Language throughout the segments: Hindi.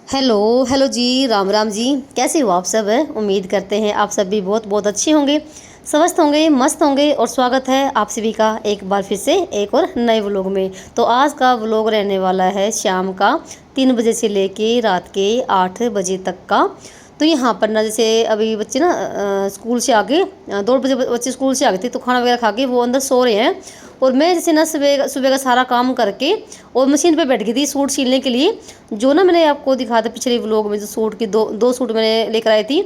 हेलो हेलो जी, राम राम जी। कैसे हो आप सब? उम्मीद करते हैं आप सब भी बहुत बहुत अच्छे होंगे, स्वस्थ होंगे, मस्त होंगे। और स्वागत है आप सभी का एक बार फिर से एक और नए व्लॉग में। तो आज का व्लॉग रहने वाला है शाम का 3 बजे से लेके रात के 8 बजे तक का। तो यहाँ पर ना जैसे अभी बच्चे ना स्कूल से आके 2 बजे बच्चे स्कूल से आ गए थे, तो खाना वगैरह खा के वो अंदर सो रहे हैं। और मैं जैसे ना सुबह सुबह का सारा काम करके और मशीन पे बैठ गई थी सूट सिलने के लिए। जो ना मैंने आपको दिखाया था पिछले व्लॉग में, जो सूट की दो सूट मैंने लेकर आई थी।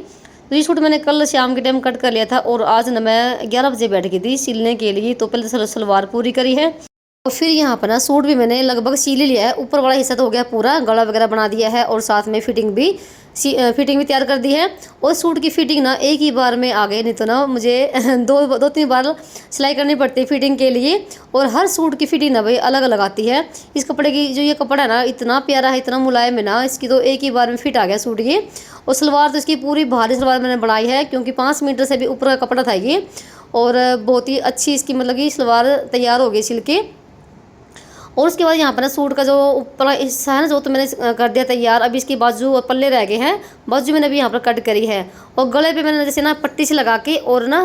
तो ये सूट मैंने कल शाम के टाइम कट कर लिया था और आज ना मैं 11 बजे बैठ गई थी सिलने के लिए। तो पहले तो सलवार पूरी करी है और फिर यहाँ पर ना सूट भी मैंने लगभग सिल लिया है। ऊपर वाला हिस्सा तो हो गया पूरा, गला वगैरह बना दिया है और साथ में फिटिंग भी तैयार कर दी है। और सूट की फिटिंग ना एक ही बार में आ गई, नहीं तो ना मुझे दो तीन बार सिलाई करनी पड़ती है फिटिंग के लिए। और हर सूट की फिटिंग ना भाई अलग अलग आती है। इस कपड़े की जो ये कपड़ा है ना इतना प्यारा है, इतना मुलायम है ना, इसकी तो एक ही बार में फिट आ गया सूट ये। और सलवार तो इसकी पूरी भारी सलवार मैंने बनाई है, क्योंकि 5 मीटर से भी ऊपर का कपड़ा था ये। और बहुत ही अच्छी इसकी मतलब कि सलवार तैयार हो गई सिल के। और उसके बाद यहाँ पर ना सूट का जो ऊपर हिस्सा है ना, जो तो मैंने कर दिया तैयार। अभी इसकी बाजू और पल्ले रह गए हैं। बाजू मैंने अभी यहाँ पर कट करी है और गले पे मैंने जैसे ना पट्टी से लगा के और ना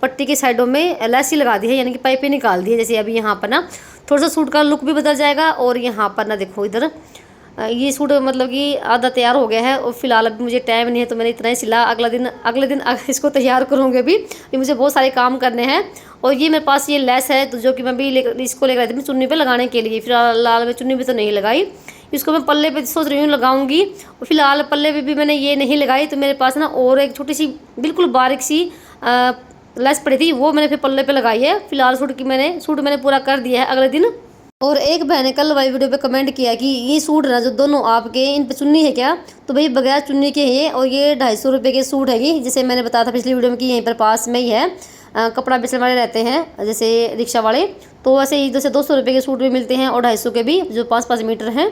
पट्टी के साइडों में लैसी लगा दी है, यानी कि पाइपें निकाल दी है। जैसे अभी यहाँ पर ना थोड़ा सा सूट का लुक भी बदल जाएगा। और यहाँ पर ना देखो इधर ये सूट मतलब कि आधा तैयार हो गया है और फिलहाल अभी मुझे टाइम नहीं है, तो मैंने इतना ही सिला। अगले दिन इसको तैयार करूँगी। अभी मुझे बहुत सारे काम करने हैं। और ये मेरे पास ये लेस है, तो जो कि मैं भी इसको लेकर आई थी चुन्नी पे लगाने के लिए। फिलहाल मैं चुन्नी पे तो नहीं लगाई, इसको मैं पल्ले पे सोच रही हूँ लगाऊंगी। और फिलहाल पल्ले पे भी मैंने ये नहीं लगाई। तो मेरे पास ना और एक छोटी सी बिल्कुल बारीक सी लेस पड़ी थी, वो मैंने फिर पल्ले पे लगाई है। फिलहाल सूट मैंने पूरा कर दिया है अगले दिन। और एक बहन ने कल वाली वीडियो पे कमेंट किया कि ये सूट ना जो दोनों आपके, इन पे चुन्नी है क्या? तो भाई बगैर चुन्नी के ये, और ये 250 रुपये के सूट है ये। जैसे मैंने बताया था पिछली वीडियो में कि यहीं पर पास में ही है कपड़ा बेचने वाले रहते हैं, जैसे रिक्शा वाले। तो वैसे ही जैसे 200 रुपये के सूट भी मिलते हैं और 250 के भी, जो 5-5 मीटर हैं।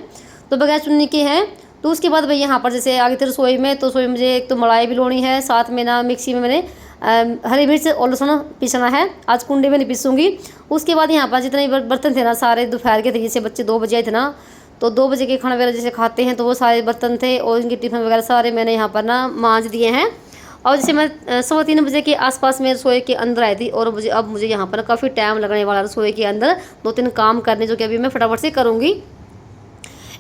तो बगैर चुन्नी के हैं। तो उसके बाद भाई यहाँ पर जैसे आगे थे रसोई में, तो रसोई में मुझे एक तो मलाई भी लोनी है, साथ में ना मिक्सी में मैंने हरी मिर्च और लहसुन पीसना है। आज कुंडे में नहीं पीसूँगी। उसके बाद यहाँ पर जितने बर्तन थे ना सारे दोपहर के थे, जैसे बच्चे 2 बजे आए थे ना, तो 2 बजे के खाना वगैरह जैसे खाते हैं, तो वो सारे बर्तन थे और इनके टिफ़िन वगैरह सारे मैंने यहाँ पर ना मांज दिए हैं। और जैसे मैं 3:15 बजे के आसपास में रसोई के अंदर आई थी। और मुझे यहाँ पर काफ़ी टाइम लगने वाला रसोई के अंदर 2-3 काम करने, जो कि अभी मैं फटाफट से करूँगी।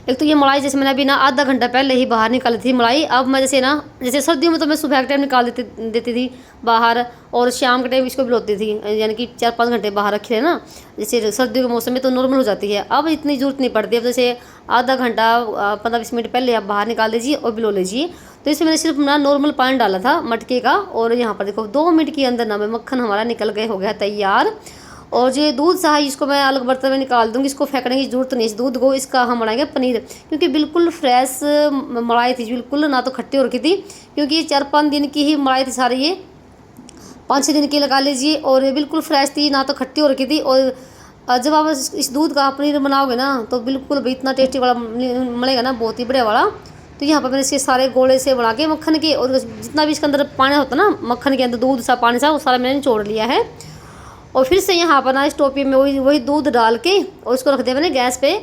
एक तो ये मलाई जैसे मैंने अभी ना आधा घंटा पहले ही बाहर निकाली थी मलाई। अब मैं जैसे सर्दियों में तो मैं सुबह के टाइम निकाल देती थी बाहर, और शाम के टाइम इसको भिगोती थी, यानी कि 4-5 घंटे बाहर रखे है ना। जैसे सर्दियों के मौसम में तो नॉर्मल हो जाती है, अब इतनी ज़रूरत नहीं पड़ती। अब जैसे आधा घंटा 15-20 मिनट पहले आप बाहर निकाल लीजिए और भिगो लीजिए। तो इसमें मैंने सिर्फ ना नॉर्मल पानी डाला था मटके का। और यहाँ पर देखो 2 मिनट के अंदर ना मैं मक्खन हमारा निकल गए, हो गया तैयार। और जो दूध सा है इसको मैं अलग बर्तन में निकाल दूँगी, इसको फेंकने की जरूरत नहीं। इस दूध को इसका हम बनाएंगे पनीर, क्योंकि बिल्कुल फ्रेश मलाई थी, बिल्कुल ना तो खट्टी हो रखी थी, क्योंकि ये 4-5 दिन की ही मलाई थी सारी, ये 5-6 दिन की लगा लीजिए। और ये बिल्कुल फ्रेश थी, ना तो खट्टी हो रखी थी। और जब आप इस दूध का पनीर बनाओगे ना, तो बिल्कुल भी इतना टेस्टी वाला मिलेगा ना, बहुत ही बढ़िया वाला। तो यहाँ पर मैंने इसके सारे गोले से बना के मक्खन के, और जितना भी इसके अंदर पानी होता ना मक्खन के अंदर, दूध सा पानी सा, वो सारा मैंने निचोड़ लिया है। और फिर से यहाँ पर ना इस टोपी में वही दूध डाल के और इसको रख दिया मैंने गैस पे,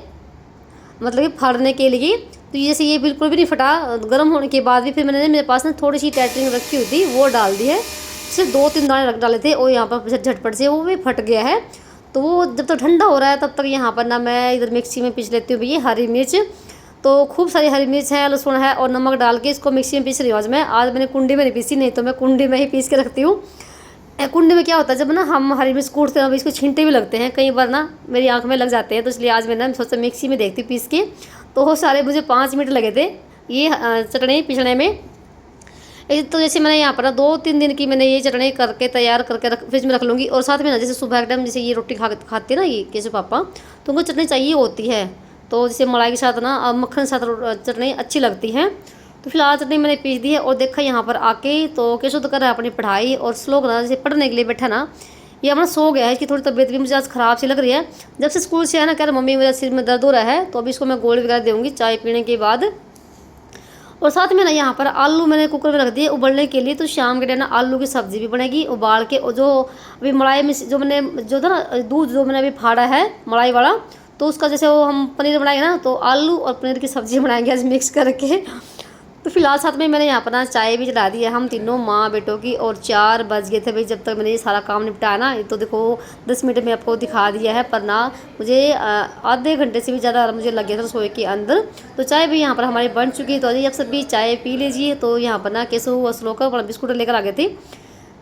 मतलब कि फाड़ने के लिए। तो जैसे ये बिल्कुल भी नहीं फटा। गर्म होने के बाद भी फिर मैंने मेरे पास ना थोड़ी सी टाइटरिंग रखी हुई थी, वो डाल दी है। सिर्फ 2-3 दाने रख डाले थे और यहाँ पर झटपट से वो भी फट गया है। तो वो जब तक ठंडा हो रहा है तब तक यहाँ पर ना मैं इधर मिक्सी में पीस लेती हूँ ये हरी मिर्च। तो खूब सारी हरी मिर्च है, लहसुन है और नमक डाल के इसको मिक्सी में पीस रही हूँ आज मैं। आज मैंने कुंडी में नहीं पीसी, नहीं तो मैं कुंडी में ही पीस के रखती हूँ। कुंडे में क्या होता है, जब ना हम हरी मिर्च कूटते हैं इसको छींटे भी लगते हैं कई बार ना, मेरी आंख में लग जाते हैं। तो इसलिए आज मैंने सोचा मिक्सी में देखती पीस के। तो वो सारे मुझे 5 मिनट लगे थे ये चटनी पिसने में। तो जैसे मैंने यहाँ पर ना 2-3 दिन की मैंने ये चटनी करके तैयार करके फ्रिज में रख लूँगी। और साथ में ना जैसे सुबह के टाइम जैसे ये रोटी खाते हैं ना ये कैसे पापा, तो उनको चटनी चाहिए होती है। तो जैसे मलाई के साथ ना मक्खन के साथ चटनी अच्छी लगती है। तो फिलहाल चटनी मैंने पीस दी है और देखा यहाँ पर आके तो केशव तो कर रहा है अपनी पढ़ाई। और श्लोक ना जैसे पढ़ने के लिए बैठा ना, ये अपना सो गया है। इसकी थोड़ी तबीयत भी मुझे आज ख़राब सी लग रही है। जब से स्कूल से आया ना कह रहा मम्मी मेरा सिर में दर्द हो रहा है, तो अभी इसको मैं गोली वगैरह दूँगी चाय पीने के बाद। और साथ में ना यहाँ पर आलू मैंने कुकर में रख दिए उबलने के लिए। तो शाम के टाइम ना आलू की सब्ज़ी भी बनेगी उबाल के। और जो अभी मलाई में जो मैंने जो था ना दूध जो मैंने अभी फाड़ा है मलाई वाला, तो उसका जैसे वो हम पनीर बनाएंगे ना, तो आलू और पनीर की सब्ज़ी बनाएंगे आज मिक्स करके। तो फिलहाल साथ में मैंने यहाँ पर ना चाय भी चढ़ा दी है हम तीनों माँ बेटों की। और 4 बज गए थे भाई जब तक मैंने ये सारा काम निपटाया ना। ये तो देखो 10 मिनट में आपको दिखा दिया है, पर ना मुझे आधे घंटे से भी ज़्यादा मुझे लग गया था रसोई के अंदर। तो चाय भी यहाँ पर हमारी बन चुकी है। तो अभी आप सब भी चाय पी लीजिए। तो यहाँ पर ना केशव श्लोक का बिस्कुट लेकर आ गए थे।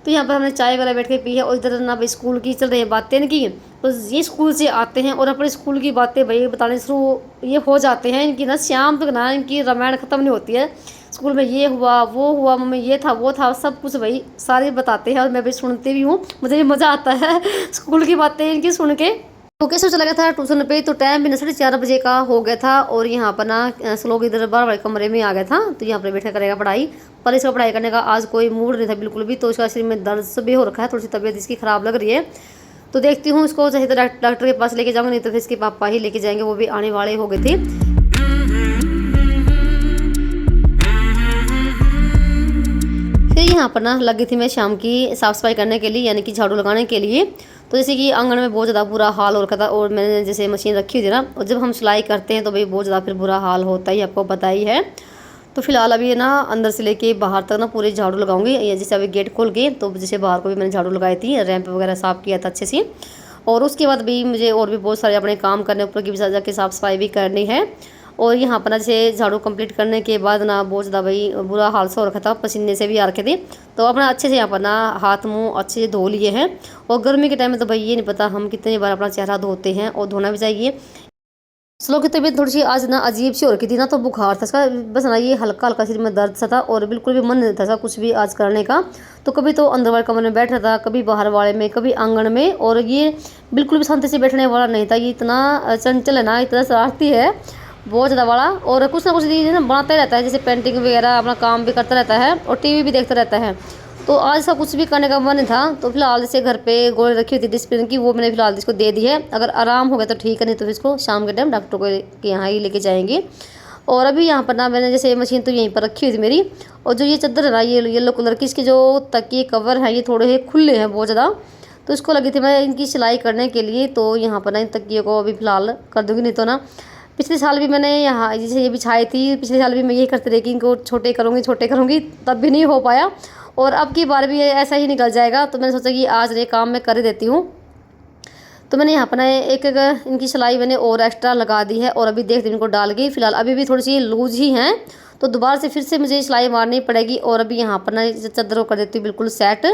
तो यहाँ पर हमने चाय वगैरह बैठ के पी है। और इधर ना भाई स्कूल की चल रही है बातें इनकी। तो ये स्कूल से आते हैं और अपने स्कूल की बातें भाई बताने शुरू ये हो जाते हैं। इनकी ना शाम तक ना इनकी रामायण ख़त्म नहीं होती है। स्कूल में ये हुआ वो हुआ, मम्मी ये था वो था, सब कुछ भाई सारे बताते हैं। और मैं भी सुनती भी हूँ, मुझे भी मज़ा आता है स्कूल की बातें इनकी सुन के। तो कैसे चला गया था ट्यूशन पे। तो टाइम भी ना 4:30 बजे का हो गया था। और यहाँ पर ना श्लोक इधर बाहर वाले कमरे में आ गया था। तो यहाँ पर बैठा करेगा पढ़ाई। पर इसका पढ़ाई करने का आज कोई मूड नहीं था बिल्कुल भी। तो इसका शरीर में दर्द से भी हो रखा है, थोड़ी सी तबीयत इसकी ख़राब लग रही है। तो देखती हूँ इसको चाहे तो डॉक्टर के पास लेके जाऊँगी, नहीं तो फिर इसके पापा ही लेके जाएंगे, वो भी आने वाले हो गए थे। फिर यहाँ पर ना लगी थी मैं शाम की साफ़ सफाई करने के लिए, यानी कि झाड़ू लगाने के लिए। तो जैसे कि आंगन में बहुत ज़्यादा बुरा हाल हो रखा था। और मैंने जैसे मशीन रखी हुई थी ना, और जब हम सिलाई करते हैं तो भाई बहुत ज़्यादा फिर बुरा हाल होता ही, आपको पता ही है। तो फिलहाल अभी ना अंदर से लेके बाहर तक ना पूरे झाड़ू लगाऊंगी। ये जैसे अभी गेट खोल गए तो जैसे बाहर को भी मैंने झाड़ू लगाई थी, रैंप वगैरह साफ़ किया था अच्छे से। और उसके बाद भी मुझे और भी बहुत सारे अपने काम करने, ऊपर की भी जाके साफ़ सफाई भी करनी है। और यहाँ पर ना जैसे झाड़ू कंप्लीट करने के बाद ना बहुत ज़्यादा भाई बुरा हाल सा हो रखा था, पसीने से भी आ रखे थे। तो अपना अच्छे से यहाँ पर ना हाथ मुंह अच्छे से धो लिए हैं। और गर्मी के टाइम में तो भाई ये नहीं पता हम कितनी बार अपना चेहरा धोते हैं, और धोना भी चाहिए। श्लोक की तबीयत थोड़ी सी आज ना अजीब सी हो रखी थी ना, तो बुखार था इसका, बस ना ये हल्का हल्का सिर में दर्द सा था। और बिल्कुल भी मन नहीं था कुछ भी आज करने का। तो कभी तो अंदर वाले कमरे में बैठ रहा था, कभी बाहर वाले में, कभी आंगन में। और ये बिल्कुल भी शांति से बैठने वाला नहीं था। ये इतना चंचल है ना, इतना शरारती है बहुत ज़्यादा वाला। और कुछ ना कुछ चीज़ ना बनाता ही रहता है, जैसे पेंटिंग वगैरह अपना काम भी करता रहता है और टीवी भी देखता रहता है। तो आज ऐसा कुछ भी करने का मन नहीं था। तो फिलहाल जैसे घर पे गोली रखी हुई थी डिस्प्लिन की, वो मैंने फिलहाल इसको दे दी है। अगर आराम हो गया तो ठीक है, नहीं तो फिर इसको शाम के टाइम डॉक्टर के यहाँ ही लेके जाएंगे। और अभी यहाँ पर ना मैंने जैसे मशीन तो यहीं पर रखी हुई थी मेरी। और जो ये चादर है ना ये येलो कलर की, इसके जो तकिए कवर हैं ये थोड़े खुले हैं बहुत ज़्यादा। तो इसको लगी थी मैं इनकी सिलाई करने के लिए। तो यहाँ पर ना इन तकियों को अभी फ़िलहाल कर दूँगी, नहीं तो ना पिछले साल भी मैंने यहाँ जैसे ये बिछाई थी, पिछले साल भी मैं यही करती रही कि इनको छोटे करूँगी, तब भी नहीं हो पाया। और अब की बार भी ऐसा ही निकल जाएगा। तो मैंने सोचा कि आज ये काम मैं कर देती हूँ। तो मैंने यहाँ पर ना एक इनकी सिलाई मैंने और एक्स्ट्रा लगा दी है। और अभी देखती हूँ इनको डाल के, फिलहाल अभी भी थोड़ी सी लूज ही हैं, तो दोबारा से फिर से मुझे सिलाई मारनी पड़ेगी। और अभी यहाँ पर ना चादर को कर देती हूँ बिल्कुल सेट।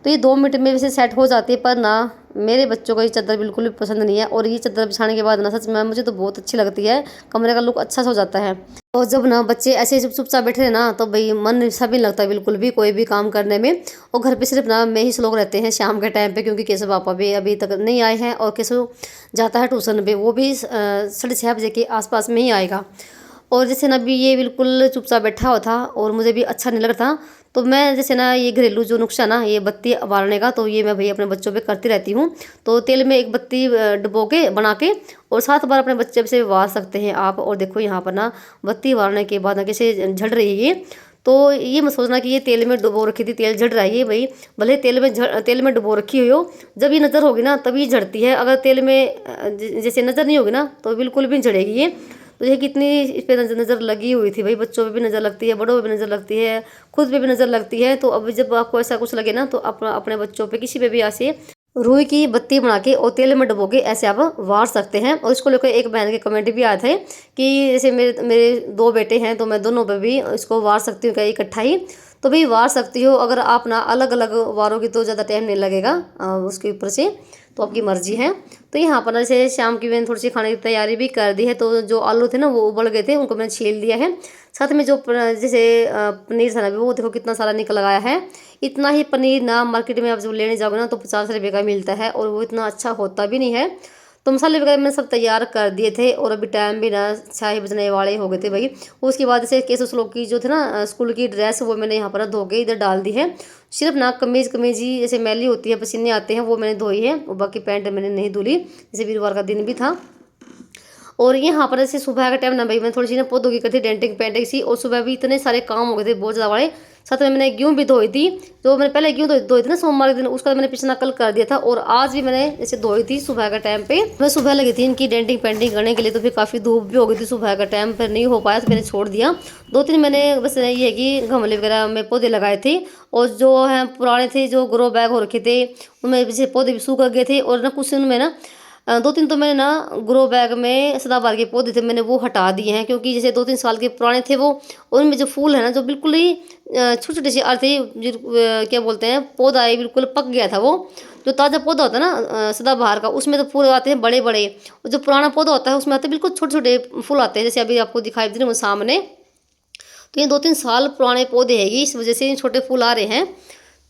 तो ये 2 मिनट में वैसे सेट हो जाती है, पर ना मेरे बच्चों को ये चादर बिल्कुल भी पसंद नहीं है। और ये चादर बिछाने के बाद ना सच में मुझे तो बहुत अच्छी लगती है, कमरे का लुक अच्छा सा हो जाता है। और जब ना बच्चे ऐसे चुपचाप बैठे रहे ना, तो भाई मन सभी नहीं लगता बिल्कुल भी कोई भी काम करने में। और घर पे सिर्फ ना मैं ही लोग रहते हैं शाम के टाइम पे, क्योंकि केशव पापा भी अभी तक नहीं आए हैं। और केशव जाता है ट्यूशन पे, वो भी 6:30 बजे के आसपास में ही आएगा। और जैसे ना अभी ये बिल्कुल चुपचाप बैठा हुआ था और मुझे भी अच्छा नहीं लग रहा था। तो मैं जैसे ना ये घरेलू जो नुस्खा ना ये बत्ती बालने का, तो ये मैं भैया अपने बच्चों पे करती रहती हूँ। तो तेल में एक बत्ती डुबो के बना के और 7 बार अपने बच्चे से वार सकते हैं आप। और देखो यहाँ पर ना बत्ती बालने के बाद ना कैसे झड़ रही है ये। तो ये मत सोचना कि ये तेल में डुबो रखी थी तेल झड़ रहा है, ये भाई भले तेल में डुबो रखी हुई हो, जब ये नज़र होगी ना तभी झड़ती है। अगर तेल में जैसे नज़र नहीं होगी ना तो बिल्कुल भी नहीं झड़ेगी ये। तो ये कितनी इस पर नज़र लगी हुई थी भाई, बच्चों पे भी नज़र लगती है, बड़ों पे भी नज़र लगती है, खुद पे भी नज़र लगती है। तो अब जब आपको ऐसा कुछ लगे ना, तो अपने बच्चों पे किसी पे भी ऐसे रुई की बत्ती बना के और तेल में डुबो के ऐसे आप वार सकते हैं। और इसको लेकर एक बहन के कमेंट भी आए थे कि जैसे मेरे 2 बेटे हैं, तो मैं दोनों पे भी इसको वार सकती हूँ क्या इकट्ठा ही। तो भाई वार सकती हो, अगर आप ना अलग अलग वारोगी तो ज़्यादा टाइम नहीं लगेगा उसके ऊपर से, तो आपकी मर्जी है। तो यहाँ पर जैसे शाम की मैंने थोड़ी सी खाने की तैयारी भी कर दी है। तो जो आलू थे ना वो उबल गए थे, उनको मैंने छील दिया है। साथ में जो जैसे पनीर था ना वो देखो कितना सारा निकल आया है। इतना ही पनीर ना मार्केट में आप जब लेने जाओगे ना तो 50 रुपये का मिलता है और वो इतना अच्छा होता भी नहीं है। तो मसाले वगैरह मैंने सब तैयार कर दिए थे और अभी टाइम भी ना 6 बजने वाले हो गए थे भाई। उसके बाद से केस उस लोग की जो थे ना स्कूल की ड्रेस वो मैंने यहाँ पर धो के इधर डाल दी है। सिर्फ ना कमीज कमीज ही जैसे मैली होती है, पसीने आते हैं, वो मैंने धोई है और बाकी पैंट मैंने नहीं धुली, जैसे वीरवार का दिन भी था। और यहाँ पर ऐसे सुबह का टाइम ना भाई मैं थोड़ी सी ना पौधों की करती डेंटिंग पेंटिंग सी, और सुबह भी इतने सारे काम हो गए थे बहुत ज़्यादा बड़े। साथ में मैंने गेहूँ भी धोई थी, जो मैंने पहले गेहूँ धोई थी ना सोमवार के दिन, उसका मैंने पिछला कल कर दिया था और आज भी मैंने जैसे धोई थी सुबह का टाइम पे। मैं सुबह लगी थी इनकी डेंटिंग पेंटिंग करने के लिए, तो फिर काफ़ी धूप भी हो गई थी सुबह का टाइम पर नहीं हो पाया तो मैंने छोड़ दिया। 2-3 मैंने बस ये है कि गमले वगैरह में पौधे लगाए थे, और जो है पुराने थे जो ग्रो बैग हो रखे थे उनमें जैसे पौधे भी सूख गए थे, और ना कुछ उनमें ना 2-3 तो मैंने ना ग्रो बैग में सदाबहार के पौधे थे मैंने वो हटा दिए हैं, क्योंकि जैसे 2-3 साल के पुराने थे वो, उनमें जो फूल है ना जो बिल्कुल ही छोटे छोटे से आते क्या बोलते हैं पौधा है बिल्कुल पक गया था वो। जो ताज़ा पौधा होता है ना सदाबहार का उसमें तो फूल आते हैं बड़े बड़े, और जो पुराना पौधा होता है उसमें आते हैं बिल्कुल छोटे छोटे फूल आते हैं, जैसे अभी आपको दिखाई दे रहे हैं सामने। तो ये 2-3 साल पुराने पौधे हैं, इस वजह से छोटे फूल आ रहे हैं।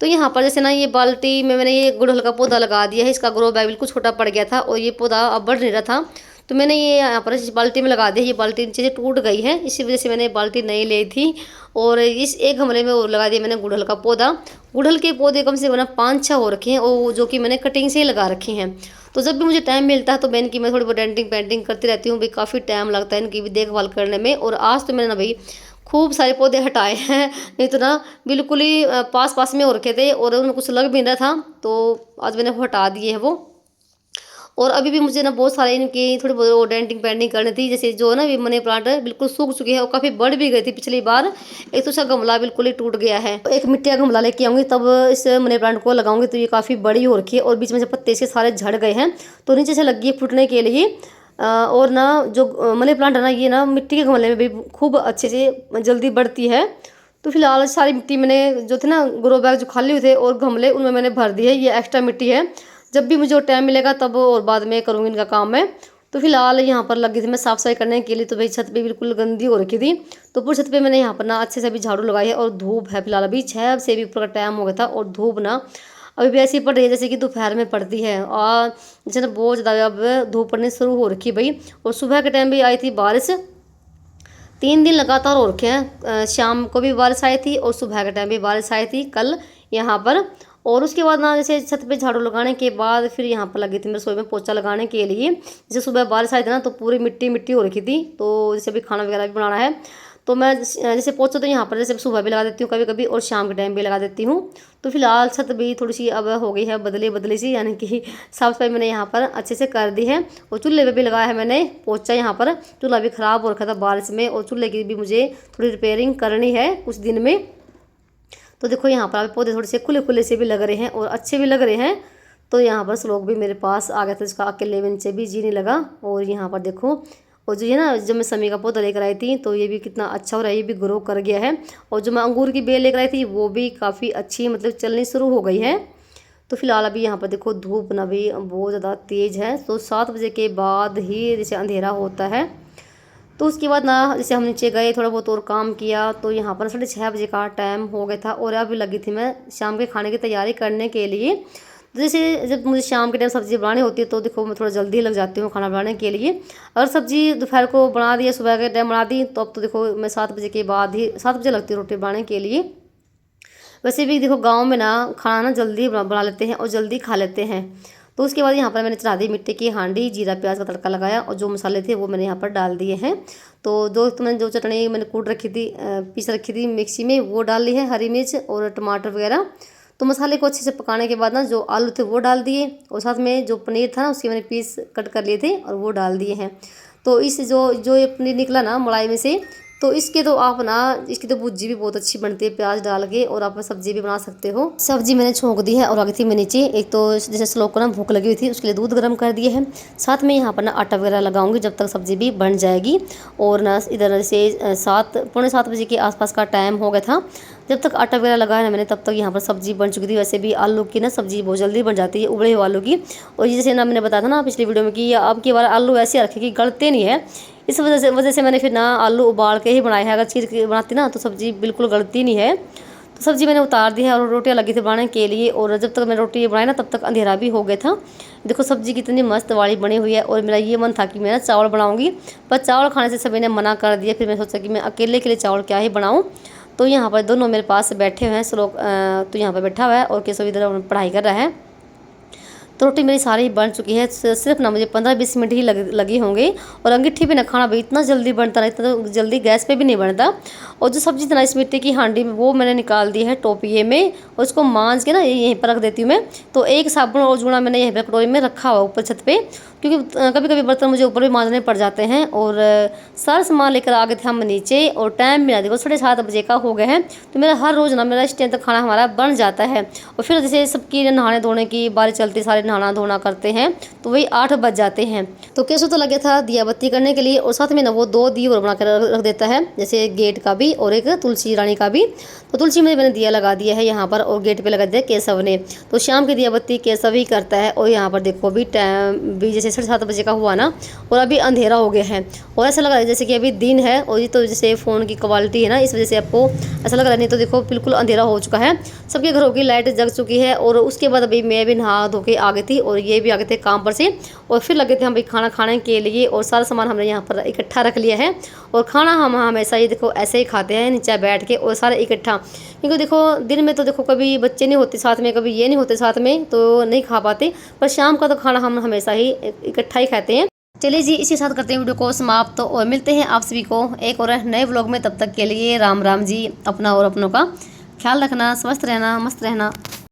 तो यहाँ पर जैसे ना ये बाल्टी में मैंने ये गुड़हल का पौधा लगा दिया है, इसका ग्रो बैग बिल्कुल छोटा पड़ गया था और ये पौधा अब बढ़ नहीं रहा था, तो मैंने ये यहाँ पर इस बाल्टी में लगा दिया। ये बाल्टी नीचे से टूट गई है, इसी वजह से मैंने बाल्टी नहीं ली थी, और इस एक गमले में और लगा दिया मैंने गुड़हल का पौधा। गुड़हल के पौधे कम से कम 5-6 हो रखे हैं, और जो कि मैंने कटिंग से ही लगा रखे हैं। तो जब भी मुझे टाइम मिलता है तो मैं इनकी मैं थोड़ी बहुत डेंटिंग पेंटिंग करती रहती हूँ भाई, काफ़ी टाइम लगता है इनकी भी देखभाल करने में। और आज तो मैंने ना भाई खूब सारे पौधे हटाए हैं, नहीं तो ना बिल्कुल ही पास पास में हो रखे थे और उनमें कुछ लग भी नहीं रहा था, तो आज मैंने वो हटा दिए हैं वो। और अभी भी मुझे ना बहुत सारे इनकी थोड़ी बहुत डेंटिंग पेंटिंग करनी थी, जैसे जो है ना भी मनी प्लांट है बिल्कुल सूख चुकी है और काफ़ी बढ़ भी गई थी पिछली बार। एक तो उसका गमला बिल्कुल ही टूट गया है, एक मिट्टी का गमला लेके आऊँगी तब इस मनी प्लांट को लगाऊंगी, तो ये काफ़ी बड़ी हो रखी है और बीच में से पत्ते इसके सारे झड़ गए हैं, तो नीचे से लगी है फूटने के लिए। और ना जो मनी प्लांट है ना ये ना मिट्टी के गमले में भी खूब अच्छे से जल्दी बढ़ती है। तो फिलहाल सारी मिट्टी मैंने जो थे ना ग्रो बैग जो खाली हुए थे और गमले उनमें मैंने भर दी है, ये एक्स्ट्रा मिट्टी है, जब भी मुझे टाइम मिलेगा तब और बाद में करूँगी इनका काम मैं। तो फिलहाल यहाँ पर लगी थी मैं साफ़ सफाई करने के लिए, तो भाई छत पे बिल्कुल गंदी हो रखी थी, तो पूरी छत पे मैंने यहाँ पर ना अच्छे से अभी झाड़ू लगाई है। और धूप है फिलहाल अभी 6 से भी ऊपर का टाइम हो गया था, और धूप ना अभी भी ऐसी पड़ रही है जैसे कि दोपहर में पड़ती है, और जैसे ना बहुत ज़्यादा अब धूप पड़नी शुरू हो रखी भाई। और सुबह के टाइम भी आई थी बारिश, 3 दिन लगातार हो रखे हैं, शाम को भी बारिश आई थी और सुबह के टाइम भी बारिश आई थी कल यहाँ पर। और उसके बाद ना जैसे छत पे झाड़ू लगाने के बाद फिर यहाँ पर लगी थी मैं रसोई में पोछा लगाने के लिए। जैसे सुबह बारिश आई थी ना तो पूरी मिट्टी मिट्टी हो रखी थी, तो जैसे अभी खाना वगैरह भी बनाना है, तो मैं जैसे पोछा तो यहाँ पर जैसे सुबह भी लगा देती हूँ कभी कभी और शाम के टाइम भी लगा देती हूँ। तो फिलहाल छत भी थोड़ी सी अब हो गई है बदली बदली सी, यानी कि साफ सफाई मैंने यहाँ पर अच्छे से कर दी है। और चूल्हे पे भी लगाया है मैंने पोछा, यहाँ पर चूल्हा भी ख़राब हो रखा था बारिश में, और चूल्हे की भी मुझे थोड़ी रिपेयरिंग करनी है कुछ दिन में। तो देखो यहाँ पर पौधे थोड़े से खुले खुले से भी लग रहे हैं और अच्छे भी लग रहे हैं। तो यहाँ पर श्लोक भी मेरे पास आ गया था, इसका अकेले में नीचे भी जी नहीं लगा। और यहाँ पर देखो, और जो ये ना जब मैं समी का पौधा लेकर आई थी तो ये भी कितना अच्छा हो रहा है, ये भी ग्रो कर गया है। और जो मैं अंगूर की बेल लेकर आई थी वो भी काफ़ी अच्छी मतलब चलनी शुरू हो गई है। तो फिलहाल अभी यहाँ पर देखो धूप ना भी बहुत ज़्यादा तेज़ है, तो 7 बजे के बाद ही जैसे अंधेरा होता है। तो उसके बाद ना जैसे हम नीचे गए थोड़ा बहुत और काम किया, तो यहाँ पर 6:30 बजे का टाइम हो गया था और अभी लगी थी मैं शाम के खाने की तैयारी करने के लिए। तो जैसे जब मुझे शाम के टाइम सब्ज़ी बनानी होती है तो देखो मैं थोड़ा जल्दी लग जाती हूँ खाना बनाने के लिए। अगर सब्ज़ी दोपहर को बना दी या सुबह के टाइम बना दी तो अब तो देखो मैं 7 बजे के बाद ही 7 बजे लगती है रोटी बनाने के लिए। वैसे भी देखो गाँव में ना खाना ना जल्दी बना लेते हैं और जल्दी खा लेते हैं। तो उसके बाद यहाँ पर मैंने चढ़ा दी मिट्टी की हांडी, जीरा प्याज का तड़का लगाया और जो मसाले थे वो मैंने यहाँ पर डाल दिए हैं। तो मैंने जो चटनी मैंने कूट रखी थी पीस रखी थी मिक्सी में वो डाल ली है, हरी मिर्च और टमाटर वगैरह। तो मसाले को अच्छे से पकाने के बाद ना जो आलू थे वो डाल दिए, और साथ में जो पनीर था ना उसके मैंने पीस कट कर लिए थे और वो डाल दिए हैं। तो इस जो ये पनीर निकला ना मलाई में से, तो इसके तो आप ना इसकी तो भुर्जी भी बहुत अच्छी बनती है प्याज डाल के, और आप सब्जी भी बना सकते हो। सब्जी मैंने छोंक दी है और आ गई थी मैं नीचे। एक तो जैसे श्लोक को ना भूख लगी हुई थी उसके लिए दूध गर्म कर दिए है, साथ में यहाँ पर ना आटा वगैरह लगाऊंगी जब तक सब्जी भी बन जाएगी। और ना इधर से 7-7:45 बजे के आसपास का टाइम हो गया था, जब तक आटा वगैरह लगाया ना मैंने तब तक यहाँ पर सब्जी बन चुकी थी। वैसे भी आलू की ना सब्जी बहुत जल्दी बन जाती है, उबले हुए आलू की। और ये जैसे ना मैंने बताया था ना पिछली वीडियो में कि अब की बार आलू ऐसे रखे कि गलते नहीं है, इस वजह से मैंने फिर ना आलू उबाल के ही बनाए हैं। अगर चीर के बनाती ना तो सब्ज़ी बिल्कुल गलती नहीं है। तो सब्ज़ी मैंने उतार दी है और रोटियां लगी थी बनाने के लिए, और जब तक मैंने रोटी बनाई ना तब तक अंधेरा भी हो गया था। देखो सब्ज़ी कितनी मस्त वाली बनी हुई है, और मेरा ये मन था कि मैं ना चावल बनाऊंगी, पर चावल खाने से सभी ने मना कर दिया। फिर मैंने सोचा कि मैं अकेले के लिए चावल क्या ही बनाऊँ। तो यहाँ पर दोनों मेरे पास बैठे हुए हैं। श्लोक तो यहाँ पर बैठा हुआ है और केशव इधर पढ़ाई कर रहा है। तो रोटी मेरी सारी बन चुकी है। सिर्फ ना मुझे 15-20 मिनट ही लगे होंगे। और अंगीठी पे ना खाना भी इतना जल्दी बनता ना, इतना जल्दी गैस पे भी नहीं बनता। और जो सब्जी थी ना इस मिट्टी की हांडी में, वो मैंने निकाल दी है टोपिए में, और उसको मांज के ना यहीं पर रख देती हूँ मैं। तो एक साबुन और जूना मैंने यहीं पर कटोरी में रखा हुआ ऊपर छत पे, क्योंकि कभी कभी बर्तन मुझे ऊपर भी मांजने पड़ जाते हैं। और सारा सामान लेकर आ गए थे हम नीचे, और टाइम भी ना देखो 7:30 बजे का हो गया है। तो मेरा हर रोज़ ना मेरा इस टाइम तक खाना हमारा बन जाता है। और फिर जैसे सबकी नहाने धोने की बारी चलती, सारे नहाना धोना करते हैं, तो वही 8 बज जाते हैं। तो केशव तो लगे था दिया बत्ती करने के लिए, और साथ में ना वो 2 दिए और बना कर रख देता है, जैसे गेट का भी और एक तुलसी रानी का भी। तो तुलसी में मैंने दिया लगा दिया है यहाँ पर, और गेट पे लगा दिया केशव ने। तो शाम की दिया बत्ती केशव ही करता है। और यहाँ पर देखो अभी टाइम भी जैसे 7:30 बजे का हुआ ना, और अभी अंधेरा हो गया है, और ऐसा लग रहा है जैसे कि अभी दिन है। और ये तो जैसे फ़ोन की क्वालिटी है ना, इस वजह से आपको ऐसा लग रहा है, नहीं तो देखो बिल्कुल अंधेरा हो चुका है। सबके घरों की लाइट जग चुकी है। और उसके बाद अभी मैं भी नहा धो के आ गई थी, और ये भी आ गए थे काम पर से, और फिर लगे थे हम भी खाना खाने के लिए। और सारा सामान हमने यहाँ पर इकट्ठा रख लिया है। और खाना हम हमेशा ही देखो ऐसे ही खाते हैं, नीचे बैठ के और सारे इकट्ठा, क्योंकि देखो दिन में तो देखो कभी बच्चे नहीं होते साथ में, कभी ये नहीं होते साथ में, तो नहीं खा पाते। पर शाम का तो खाना हम हमेशा ही इकट्ठा ही खाते हैं। चलिए जी, इसी साथ करते हैं वीडियो को समाप्त, और मिलते हैं आप सभी को एक और नए व्लॉग में। तब तक के लिए राम राम जी। अपना और अपनों का ख्याल रखना, स्वस्थ रहना, मस्त रहना।